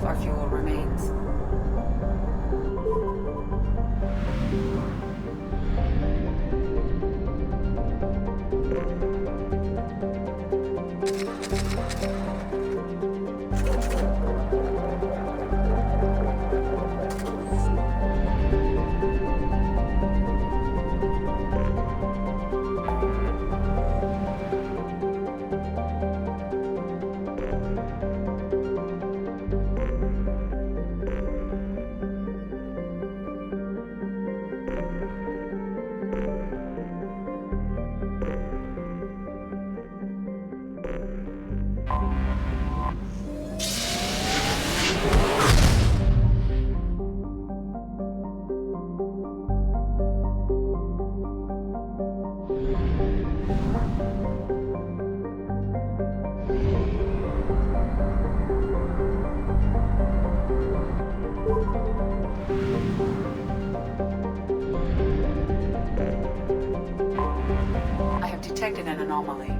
of our fuel remains. I have detected an anomaly.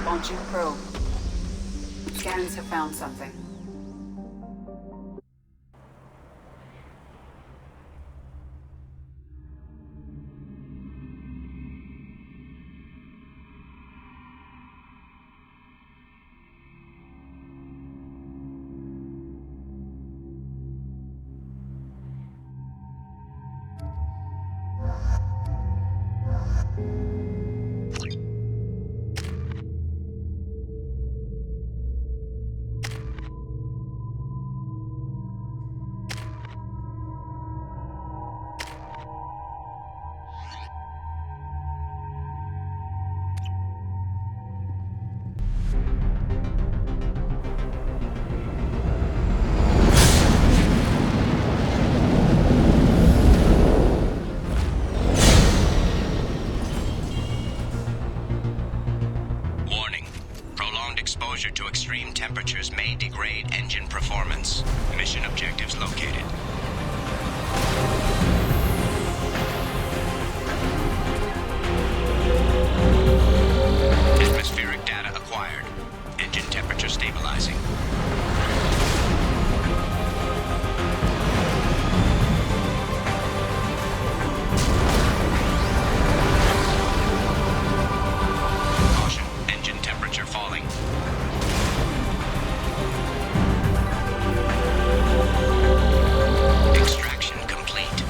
Launching probe. Scans have found something. Exposure to extreme temperatures may degrade engine performance. Mission objectives located. Atmospheric data acquired. Engine temperature stabilizing. Caution, engine temperature falling. Extraction complete.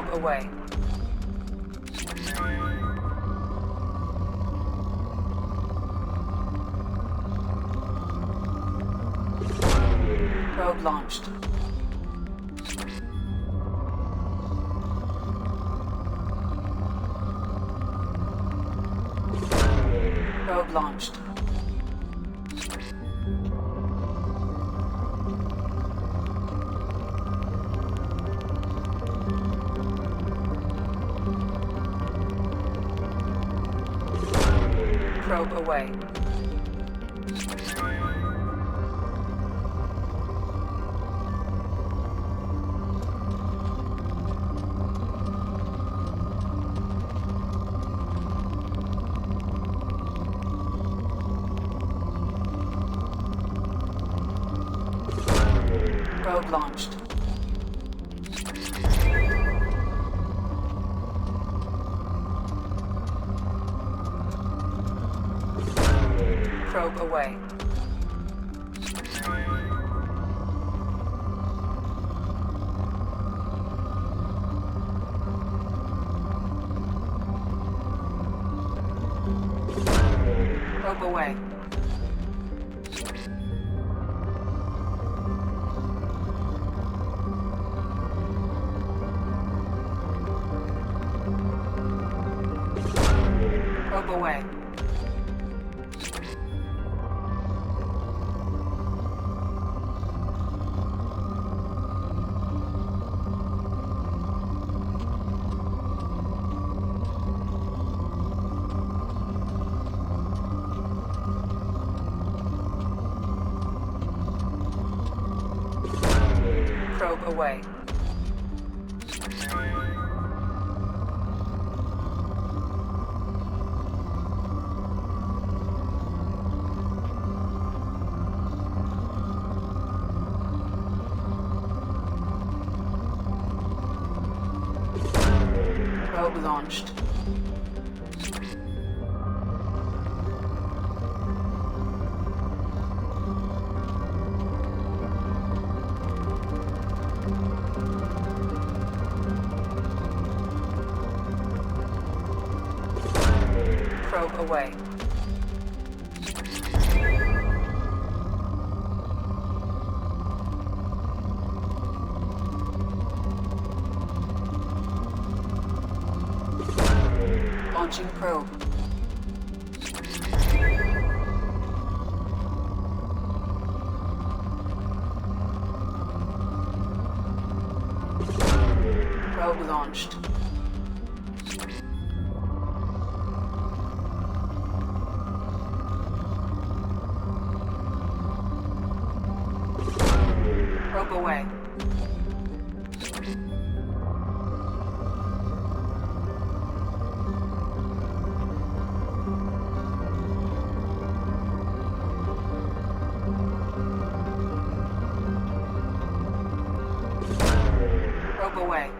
Probe away. Probe launched. Probe launched. Probe away. Probe launched. Probe away. Probe away. Probe away. Probe away. Probe launched. Probe away. Launching probe. Probe launched. Probe away. Probe away.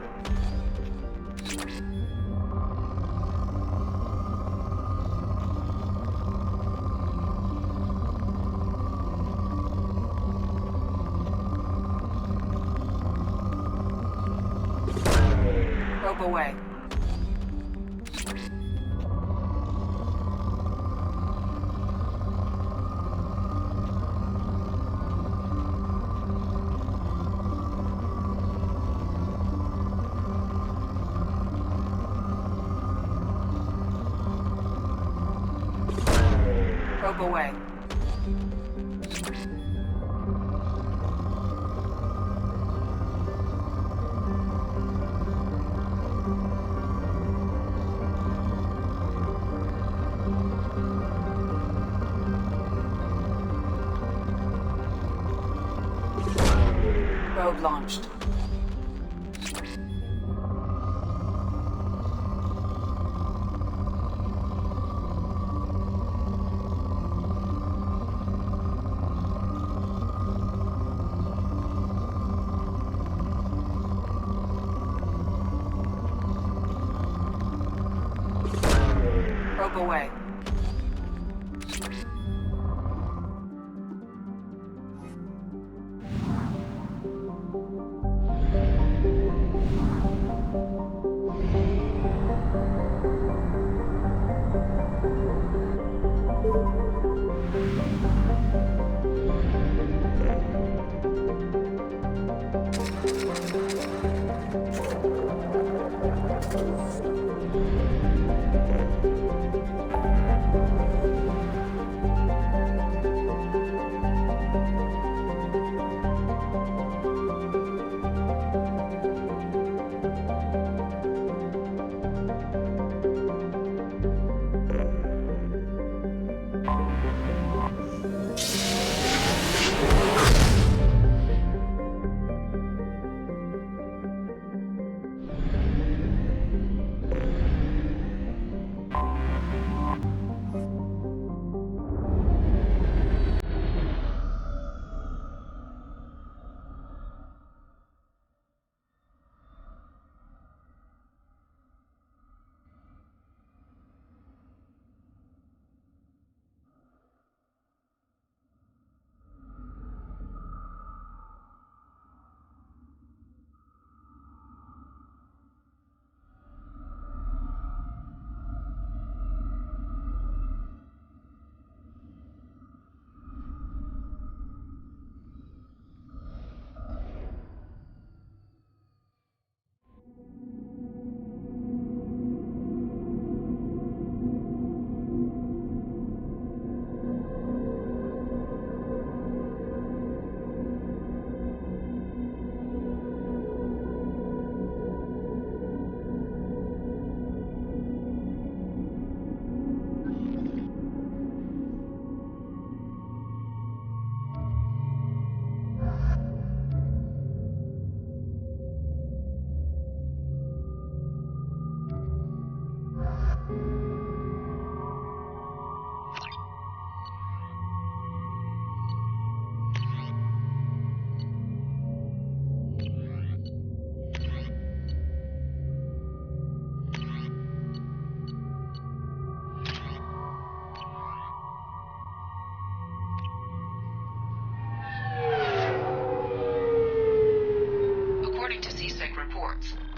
Probe away. Probe away. Probe launched. Probe away.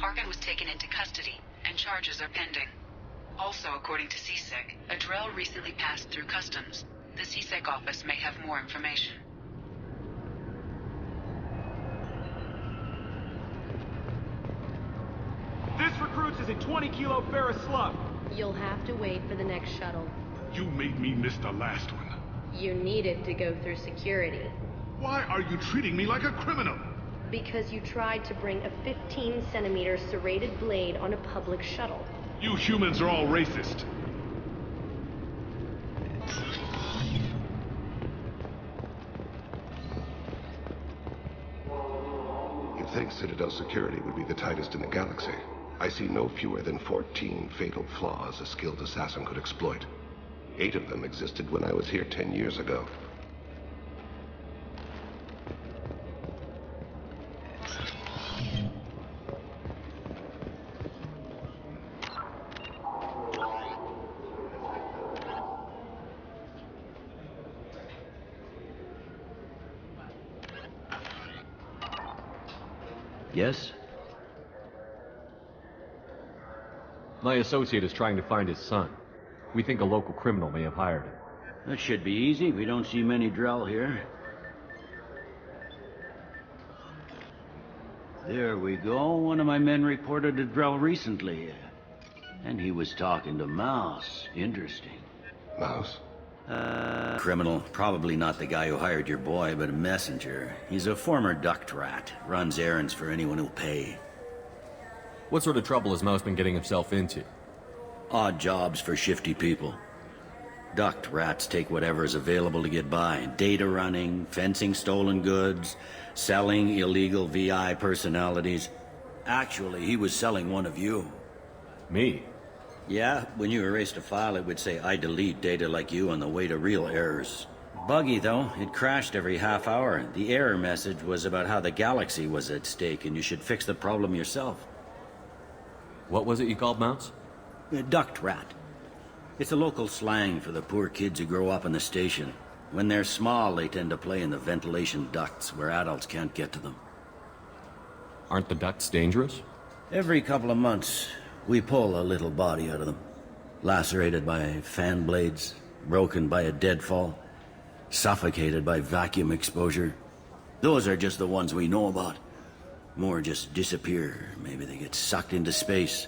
Tarkin was taken into custody, and charges are pending. Also, according to CSEC, a Drell recently passed through customs. The CSEC office may have more information. This recruits is a 20-kilo ferrous slug. You'll have to wait for the next shuttle. You made me miss the last one. You needed to go through security. Why are you treating me like a criminal? Because you tried to bring a 15-centimeter serrated blade on a public shuttle. You humans are all racist. You'd think Citadel security would be the tightest in the galaxy. I see no fewer than 14 fatal flaws a skilled assassin could exploit. 8 of them existed when I was here 10 years ago. Yes? My associate is trying to find his son. We think a local criminal may have hired him. That should be easy. We don't see many Drell here. There we go. One of my men reported a Drell recently. And he was talking to Mouse. Interesting. Mouse? Criminal. Probably not the guy who hired your boy, but a messenger. He's a former duct rat. Runs errands for anyone who'll pay. What sort of trouble has Mouse been getting himself into? Odd jobs for shifty people. Duct rats take whatever is available to get by. Data running, fencing stolen goods, selling illegal VI personalities. Actually, he was selling one of you. Me? Yeah, when you erased a file, it would say, I delete data like you on the way to real errors. Buggy, though. It crashed every half hour. The error message was about how the galaxy was at stake and you should fix the problem yourself. What was it you called Mouse? A duct rat. It's a local slang for the poor kids who grow up in the station. When they're small, they tend to play in the ventilation ducts where adults can't get to them. Aren't the ducts dangerous? Every couple of months, we pull a little body out of them. Lacerated by fan blades, broken by a deadfall, suffocated by vacuum exposure. Those are just the ones we know about. More just disappear. Maybe they get sucked into space.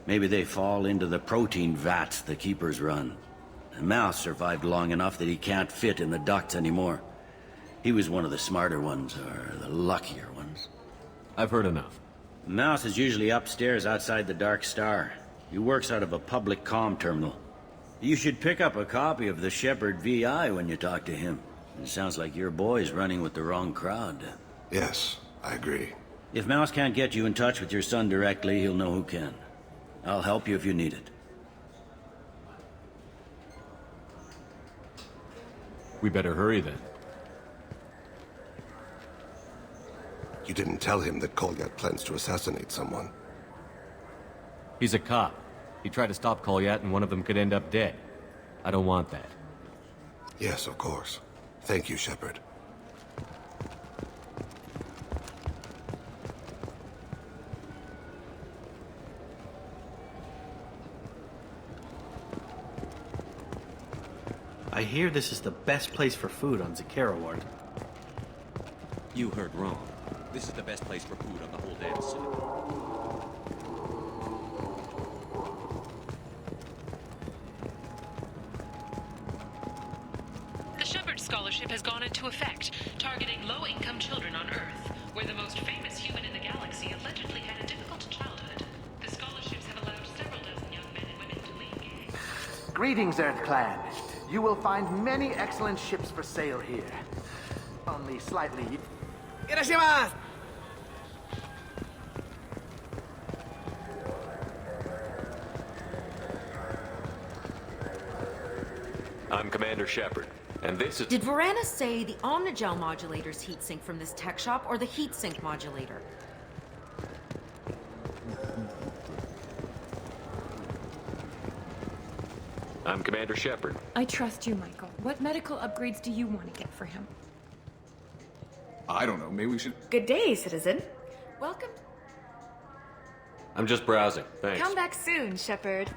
Maybe they fall into the protein vats the Keepers run. And Mouse survived long enough that he can't fit in the ducts anymore. He was one of the smarter ones, or the luckier ones. I've heard enough. Mouse is usually upstairs outside the Dark Star. He works out of a public comm terminal. You should pick up a copy of the Shepard VI when you talk to him. It sounds like your boy's running with the wrong crowd. Yes, I agree. If Mouse can't get you in touch with your son directly, he'll know who can. I'll help you if you need it. We better hurry then. You didn't tell him that Kolyat plans to assassinate someone. He's a cop. He tried to stop Kolyat and one of them could end up dead. I don't want that. Yes, of course. Thank you, Shepard. I hear this is the best place for food on Zakera Ward. You heard wrong. This is the best place for food on the whole damn city. The Shepard Scholarship has gone into effect, targeting low-income children on Earth, where the most famous human in the galaxy allegedly had a difficult childhood. The scholarships have allowed several dozen young men and women to leave gangs. Greetings, Earth Clan. You will find many excellent ships for sale here. Only slightly... Irashimasu! I'm Commander Shepard, and this is... Did Varanus say the Omnigel modulator's heatsink from this tech shop, or the heatsink modulator? I'm Commander Shepard. I trust you, Michael. What medical upgrades do you want to get for him? I don't know, maybe we should... Good day, citizen. Welcome. I'm just browsing, thanks. Come back soon, Shepard.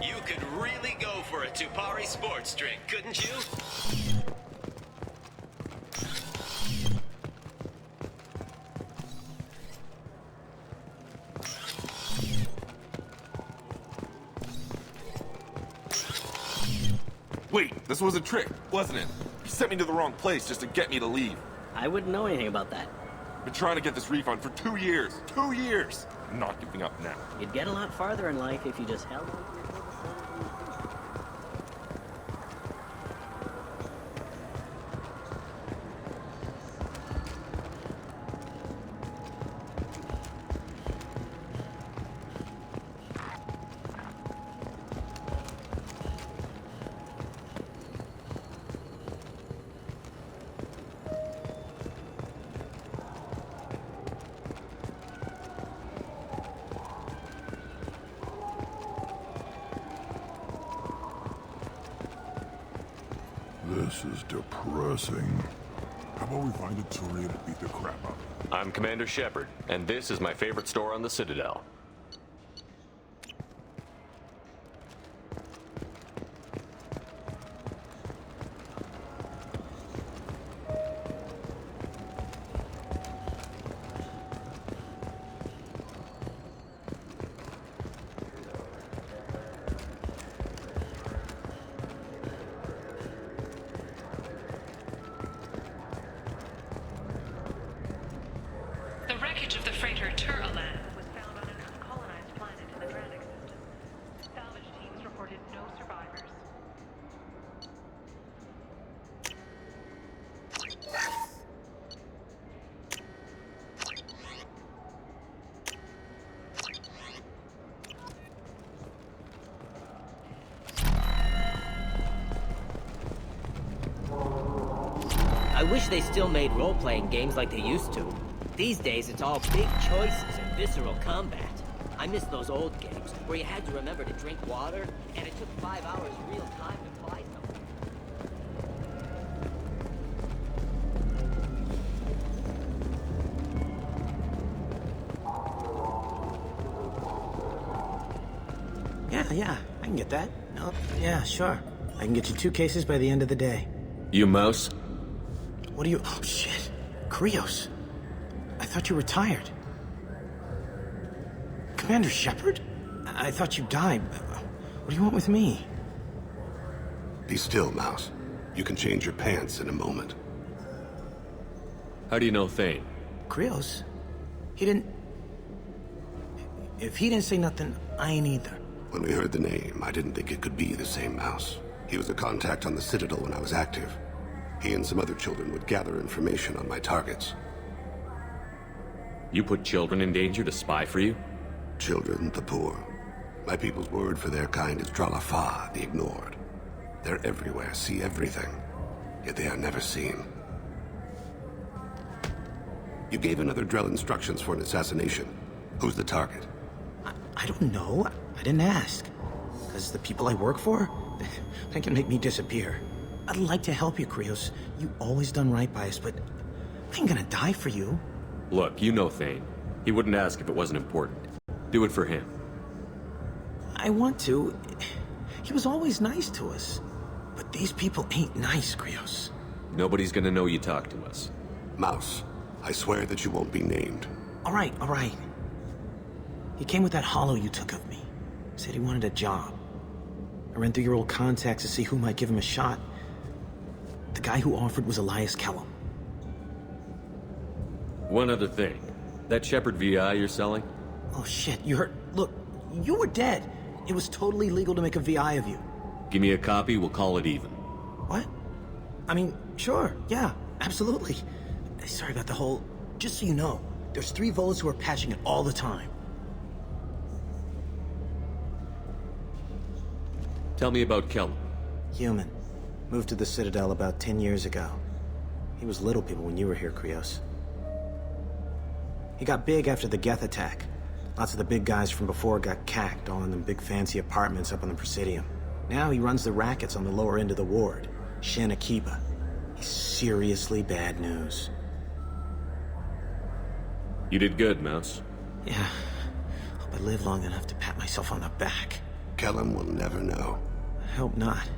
You could really go for a Tupari sports drink, couldn't you? Wait, this was a trick, wasn't it? You sent me to the wrong place just to get me to leave. I wouldn't know anything about that. Been trying to get this refund for 2 years. 2 years! I'm not giving up now. You'd get a lot farther in life if you just held on. This is depressing. How about we find a Turian and beat the crap out of him? I'm Commander Shepard, and this is my favorite store on the Citadel. The wreckage of the freighter Tur-Alan was found on an uncolonized planet in the Draenix system. Salvage teams reported no survivors. I wish they still made role-playing games like they used to. These days, it's all big choices and visceral combat. I miss those old games, where you had to remember to drink water, and it took 5 hours real time to fly somewhere. Yeah, I can get that. No, yeah, sure. I can get you 2 cases by the end of the day. You mouse? What are you... Oh, shit. Krios. I thought you were retired. Commander Shepard? I thought you died. What do you want with me? Be still, Mouse. You can change your pants in a moment. How do you know Thane? Krios? He didn't... If he didn't say nothing, I ain't either. When we heard the name, I didn't think it could be the same Mouse. He was a contact on the Citadel when I was active. He and some other children would gather information on my targets. You put children in danger to spy for you? Children, the poor. My people's word for their kind is Dralafa, the ignored. They're everywhere, see everything, yet they are never seen. You gave another Drell instructions for an assassination. Who's the target? I don't know. I didn't ask. Because the people I work for, they can make me disappear. I'd like to help you, Krios. You always done right by us, but I ain't gonna die for you. Look, you know Thane. He wouldn't ask if it wasn't important. Do it for him. I want to. He was always nice to us. But these people ain't nice, Krios. Nobody's gonna know you talk to us. Mouse, I swear that you won't be named. All right. He came with that hollow you took of me. Said he wanted a job. I ran through your old contacts to see who might give him a shot. The guy who offered was Elias Kellum. One other thing. That Shepard VI you're selling? Oh shit, you heard... Look, you were dead. It was totally legal to make a VI of you. Give me a copy, we'll call it even. What? I mean, sure, yeah, absolutely. Sorry about the whole... Just so you know, there's 3 Volas who are patching it all the time. Tell me about Kellum. Human. Moved to the Citadel about 10 years ago. He was little people when you were here, Krios. He got big after the Geth attack. Lots of the big guys from before got cacked, all in them big fancy apartments up on the Presidium. Now he runs the rackets on the lower end of the ward. Shanakiba. He's seriously bad news. You did good, Mouse. Yeah. Hope I live long enough to pat myself on the back. Kellum will never know. I hope not.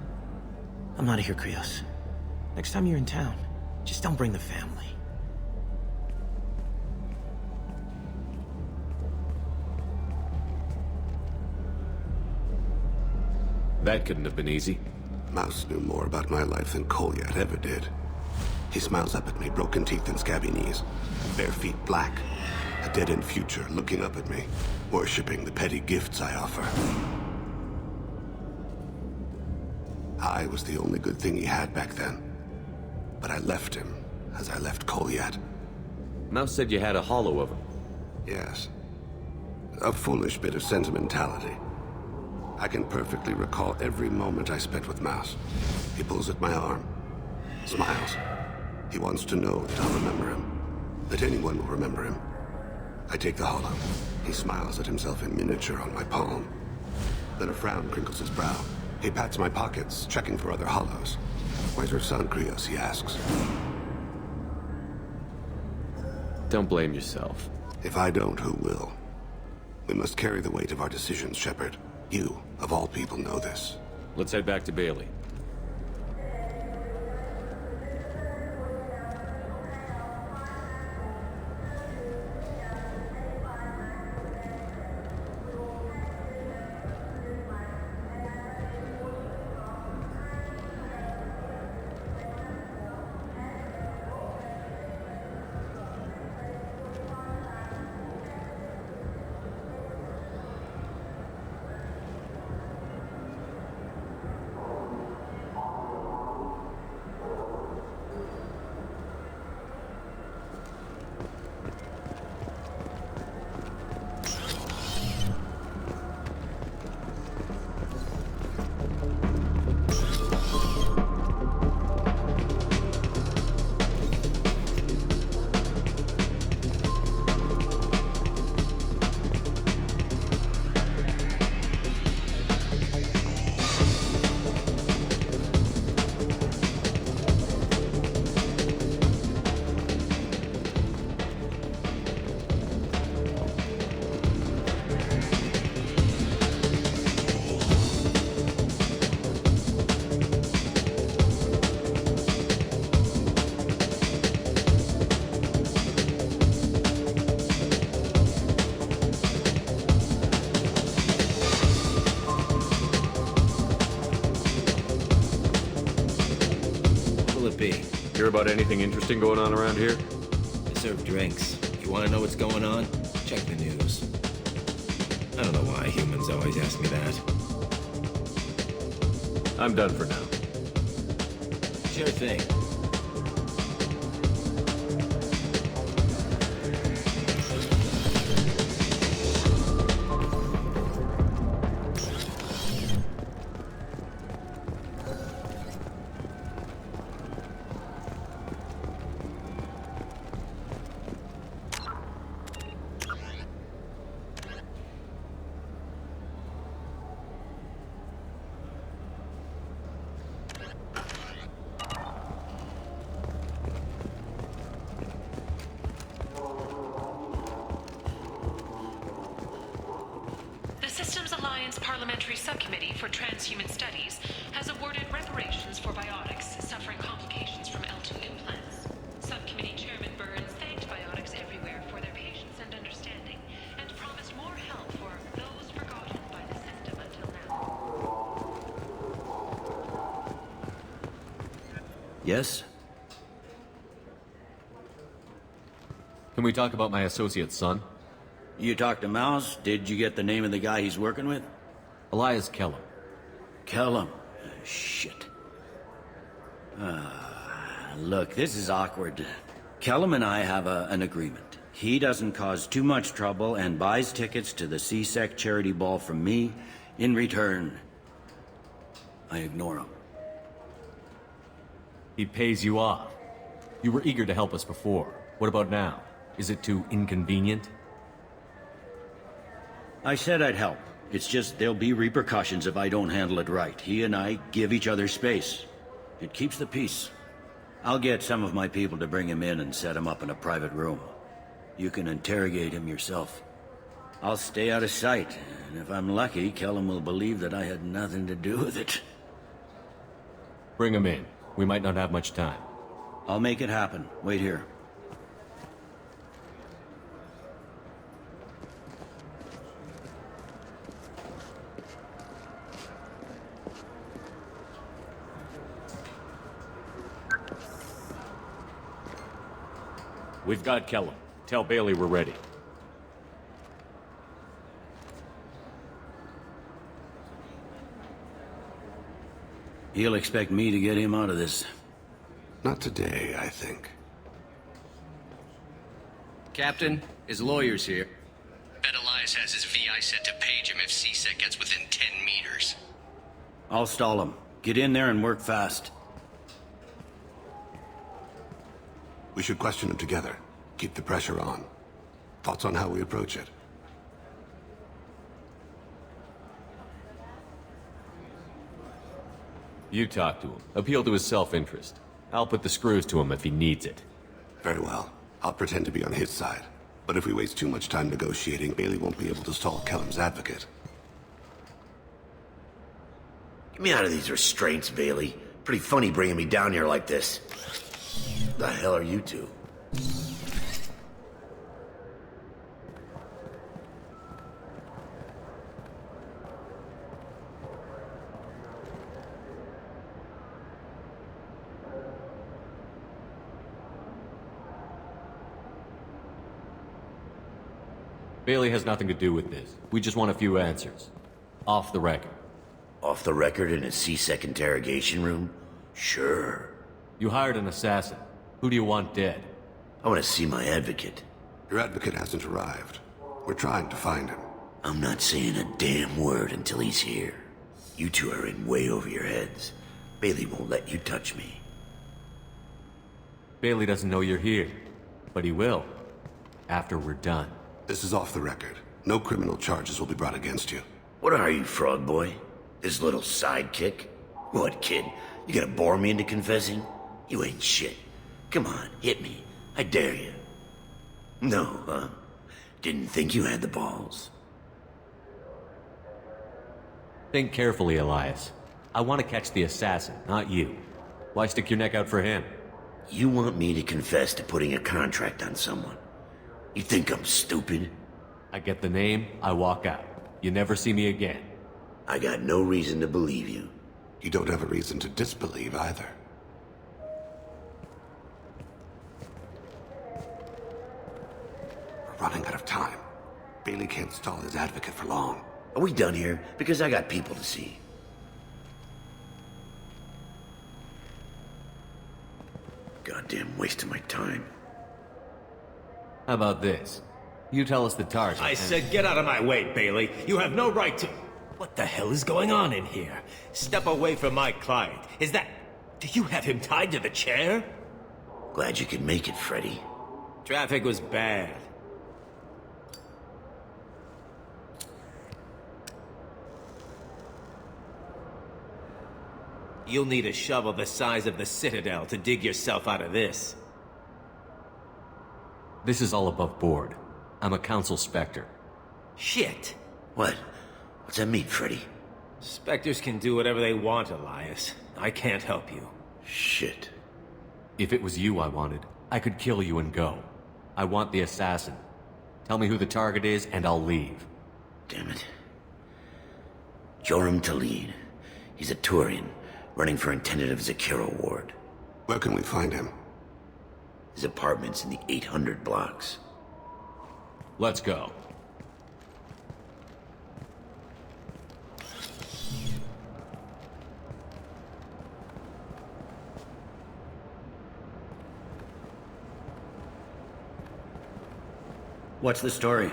I'm out of here, Krios. Next time you're in town, just don't bring the family. That couldn't have been easy. Mouse knew more about my life than Kolyat ever did. He smiles up at me, broken teeth and scabby knees. Bare feet black. A dead-end future looking up at me, worshipping the petty gifts I offer. I was the only good thing he had back then. But I left him, as I left Kolyat. Mouse said you had a hollow of him. Yes. A foolish bit of sentimentality. I can perfectly recall every moment I spent with Mouse. He pulls at my arm, smiles. He wants to know that I'll remember him, that anyone will remember him. I take the hollow. He smiles at himself in miniature on my palm. Then a frown crinkles his brow. He pats my pockets, checking for other hollows. Where's your son, Krios, he asks. Don't blame yourself. If I don't, who will? We must carry the weight of our decisions, Shepard. You, of all people, know this. Let's head back to Bailey. Hear about anything interesting going on around here? They serve drinks. If you want to know what's going on, check the news. I don't know why humans always ask me that. I'm done for now. Sure thing. Parliamentary Subcommittee for Transhuman Studies has awarded reparations for biotics suffering complications from L2 implants. Subcommittee Chairman Burns thanked biotics everywhere for their patience and understanding, and promised more help for those forgotten by the system until now. Yes? Can we talk about my associate's son? You talked to Mouse? Did you get the name of the guy he's working with? Elias Kellum. Kellum? Shit. Look, this is awkward. Kellum and I have an agreement. He doesn't cause too much trouble and buys tickets to the CSEC charity ball from me. In return, I ignore him. He pays you off. You were eager to help us before. What about now? Is it too inconvenient? I said I'd help. It's just there'll be repercussions if I don't handle it right. He and I give each other space. It keeps the peace. I'll get some of my people to bring him in and set him up in a private room. You can interrogate him yourself. I'll stay out of sight, and if I'm lucky, Kellum will believe that I had nothing to do with it. Bring him in. We might not have much time. I'll make it happen. Wait here. We've got Kellum. Tell Bailey we're ready. He'll expect me to get him out of this. Not today, I think. Captain, his lawyer's here. Bet Elias has his VI set to page him if CSEC gets within 10 meters. I'll stall him. Get in there and work fast. We should question him together. Keep the pressure on. Thoughts on how we approach it? You talk to him. Appeal to his self-interest. I'll put the screws to him if he needs it. Very well. I'll pretend to be on his side. But if we waste too much time negotiating, Bailey won't be able to stall Kellum's advocate. Get me out of these restraints, Bailey. Pretty funny bringing me down here like this. The hell are you two? Bailey has nothing to do with this. We just want a few answers. Off the record. Off the record in a CSEC interrogation room? Sure. You hired an assassin. Who do you want dead? I want to see my advocate. Your advocate hasn't arrived. We're trying to find him. I'm not saying a damn word until he's here. You two are in way over your heads. Bailey won't let you touch me. Bailey doesn't know you're here. But he will. After we're done. This is off the record. No criminal charges will be brought against you. What are you, Frog Boy? This little sidekick? What, kid? You gonna bore me into confessing? You ain't shit. Come on, hit me. I dare you. No, huh? Didn't think you had the balls. Think carefully, Elias. I want to catch the assassin, not you. Why stick your neck out for him? You want me to confess to putting a contract on someone? You think I'm stupid? I get the name, I walk out. You never see me again. I got no reason to believe you. You don't have a reason to disbelieve either. We're running out of time. Bailey can't stall his advocate for long. Are we done here? Because I got people to see. Goddamn waste of my time. How about this? You tell us the target. I said get out of my way, Bailey. You have no right to... What the hell is going on in here? Step away from my client. Is that... Do you have him tied to the chair? Glad you could make it, Freddy. Traffic was bad. You'll need a shovel the size of the Citadel to dig yourself out of this. This is all above board. I'm a council specter. Shit. What? What's that mean, Freddy? Spectres can do whatever they want, Elias. I can't help you. Shit. If it was you I wanted, I could kill you and go. I want the assassin. Tell me who the target is, and I'll leave. Damn it. Joram Talid. He's a Turian, running for intendant of Zakera Ward. Where can we find him? His apartment's in the 800 blocks. Let's go. What's the story?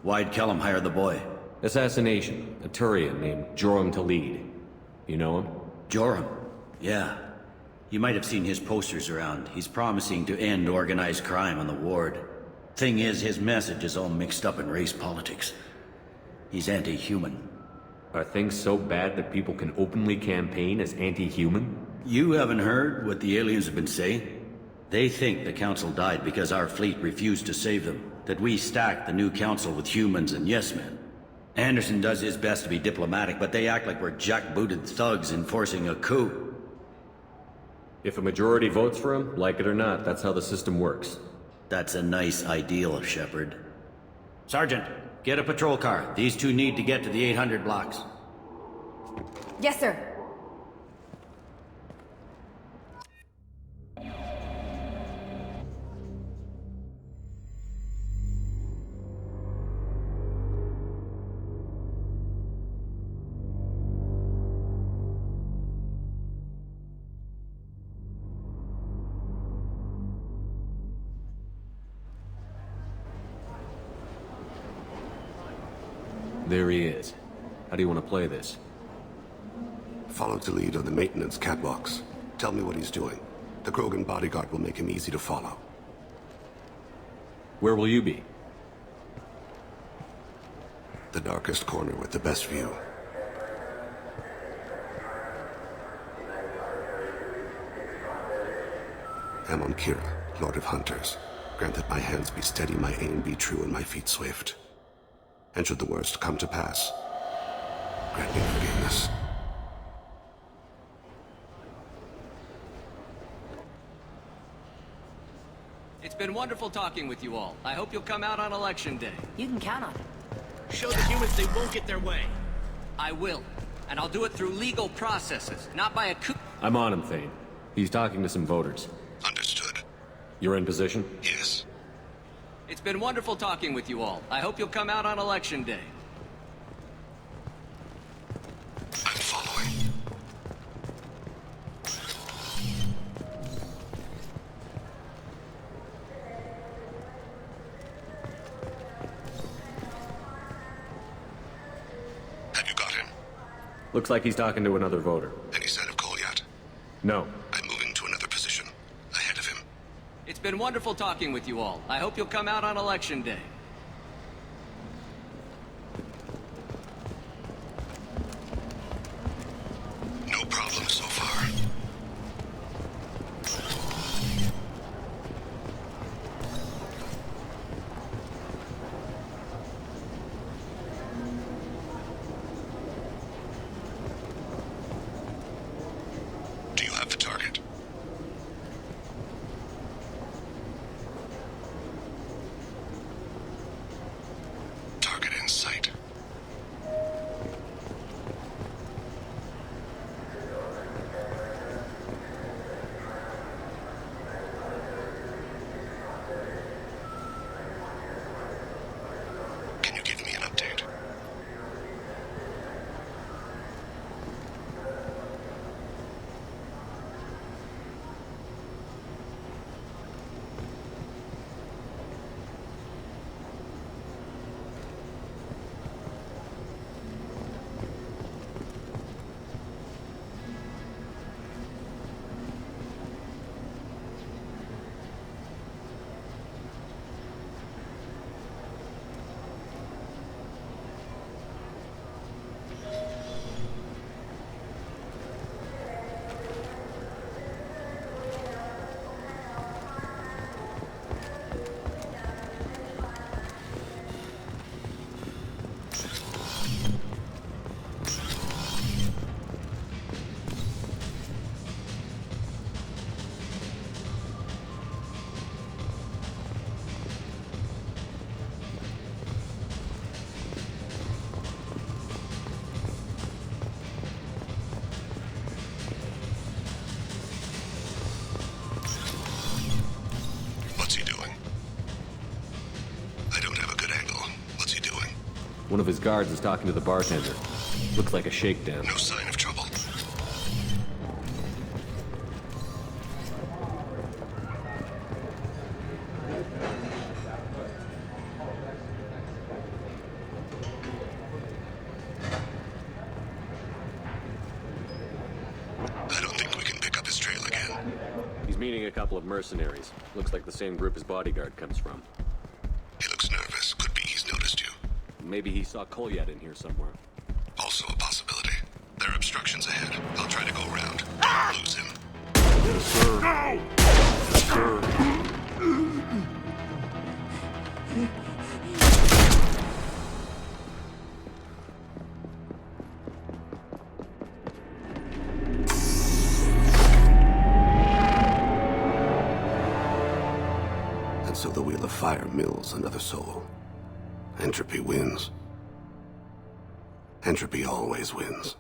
Why'd Kellum hire the boy? Assassination. A Turian named Joram Talid. You know him? Joram? Yeah. You might have seen his posters around. He's promising to end organized crime on the ward. Thing is, his message is all mixed up in race politics. He's anti-human. Are things so bad that people can openly campaign as anti-human? You haven't heard what the aliens have been saying? They think the Council died because our fleet refused to save them. That we stacked the new Council with humans and yes-men. Anderson does his best to be diplomatic, but they act like we're jackbooted thugs enforcing a coup. If a majority votes for him, like it or not, that's how the system works. That's a nice ideal, Shepard. Sergeant, get a patrol car. These two need to get to the 800 blocks. Yes, sir. There he is. How do you want to play this? Follow the lead on the maintenance catwalks. Tell me what he's doing. The Krogan bodyguard will make him easy to follow. Where will you be? The darkest corner with the best view. Amon Kira, Lord of Hunters. Grant that my hands be steady, my aim be true, and my feet swift. And should the worst come to pass, grant me forgiveness. It's been wonderful talking with you all. I hope you'll come out on Election Day. You can count on it. Show the humans they won't get their way. I will. And I'll do it through legal processes, not by a coup. I'm on him, Thane. He's talking to some voters. Understood. You're in position? Yes. It's been wonderful talking with you all. I hope you'll come out on Election Day. I'm following. Have you got him? Looks like he's talking to another voter. Any sign of Kolyat? No. I'm moving to another position. Ahead of him. It's been wonderful talking with you all. I hope you'll come out on Election Day. No problem so far. Do you have the target? Target in sight. Can you give me an update? What's he doing? I don't have a good angle. What's he doing? One of his guards is talking to the bartender. Looks like a shakedown. No sign of trouble. I don't think we can pick up his trail again. He's meeting a couple of mercenaries. Looks like the same group his bodyguard comes from. He looks nervous. Could be he's noticed you. Maybe he saw Kolyat in here somewhere. Also a possibility. There are obstructions ahead. I'll try to go around. Don't lose him. the Wheel of Fire mills another soul. Entropy wins. Entropy always wins.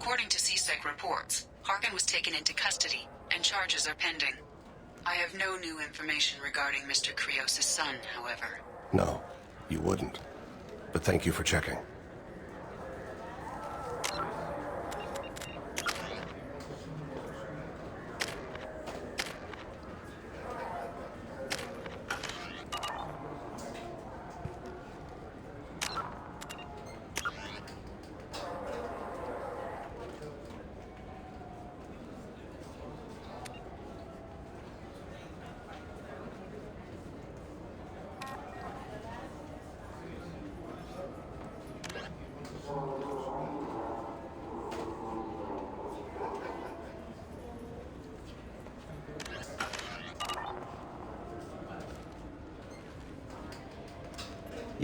According to CSEC reports, Harkin was taken into custody, and charges are pending. I have no new information regarding Mr. Krios' son, however. No, you wouldn't. But thank you for checking.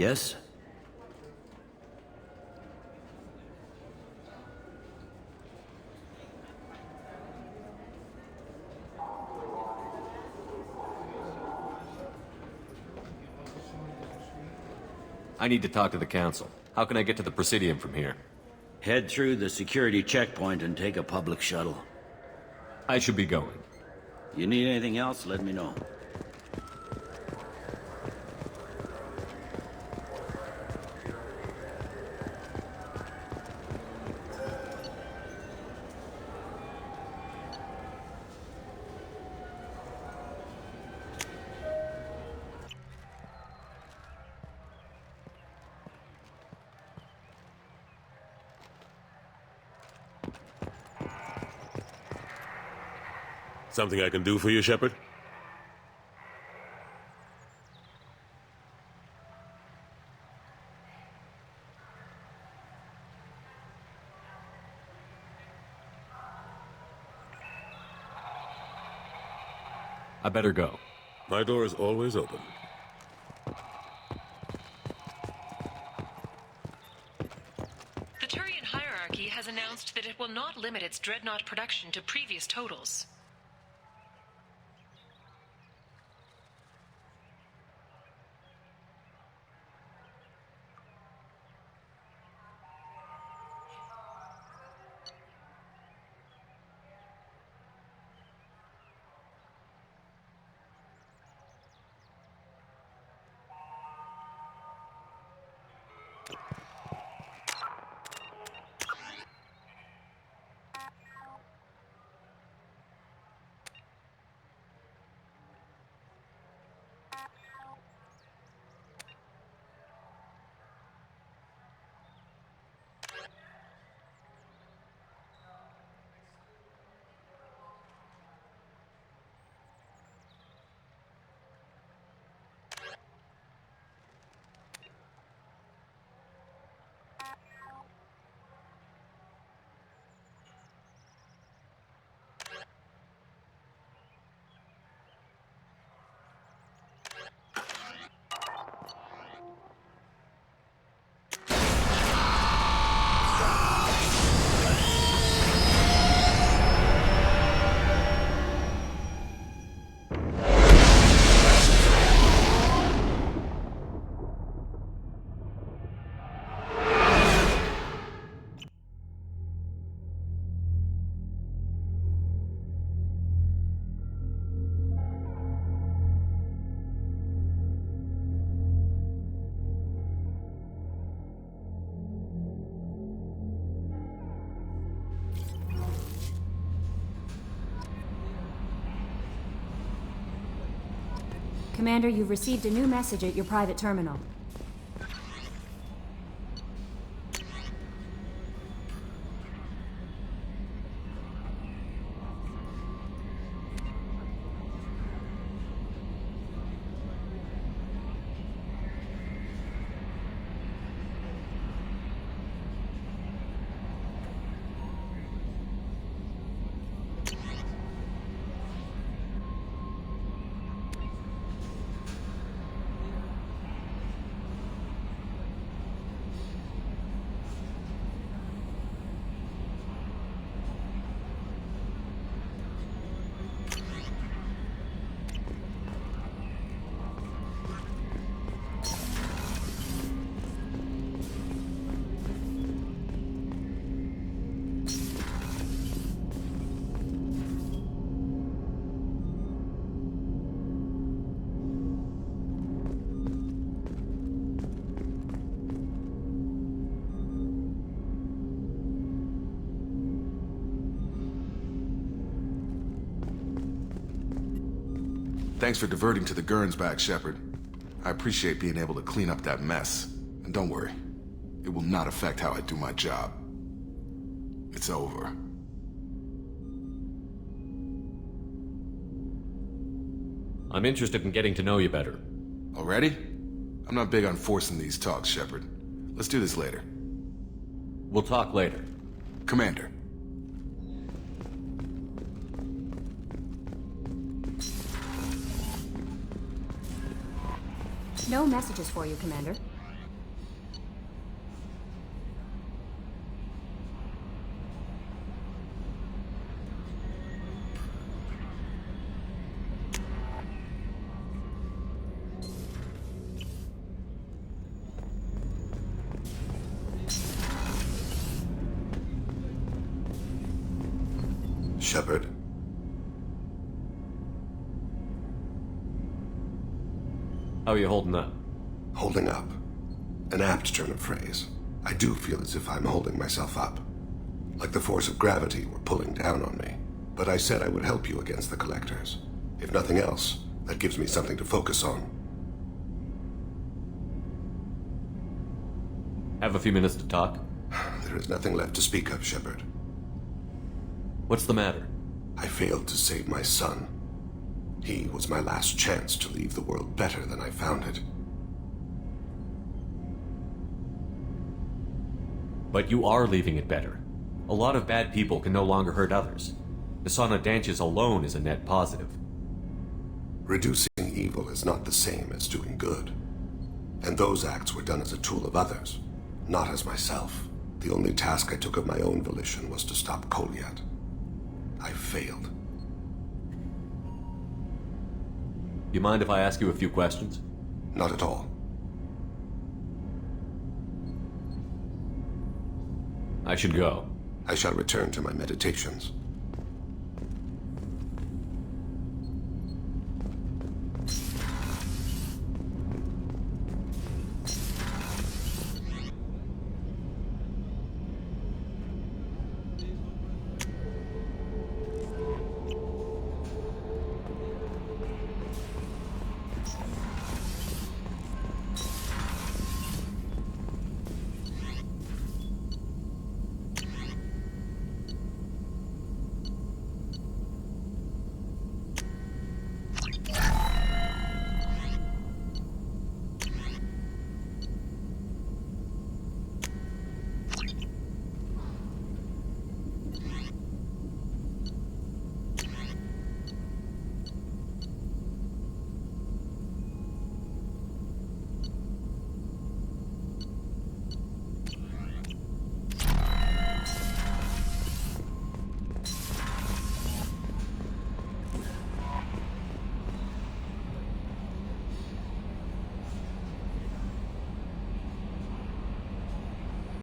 Yes? I need to talk to the Council. How can I get to the Presidium from here? Head through the security checkpoint and take a public shuttle. I should be going. You need anything else, let me know. Something I can do for you, Shepard? I better go. My door is always open. The Turian hierarchy has announced that it will not limit its Dreadnought production to previous totals. Commander, you've received a new message at your private terminal. Thanks for diverting to the Gurns back, Shepard. I appreciate being able to clean up that mess. And don't worry, it will not affect how I do my job. It's over. I'm interested in getting to know you better. Already? I'm not big on forcing these talks, Shepard. Let's do this later. We'll talk later. Commander. No messages for you, Commander. Shepard. How are you holding up? Holding up. An apt turn of phrase. I do feel as if I'm holding myself up. Like the force of gravity were pulling down on me. But I said I would help you against the Collectors. If nothing else, that gives me something to focus on. Have a few minutes to talk? There is nothing left to speak of, Shepard. What's the matter? I failed to save my son. He was my last chance to leave the world better than I found it. But you are leaving it better. A lot of bad people can no longer hurt others. Nasana Danches alone is a net positive. Reducing evil is not the same as doing good. And those acts were done as a tool of others, not as myself. The only task I took of my own volition was to stop Kolyat. I failed. You mind if I ask you a few questions? Not at all. I should go. I shall return to my meditations.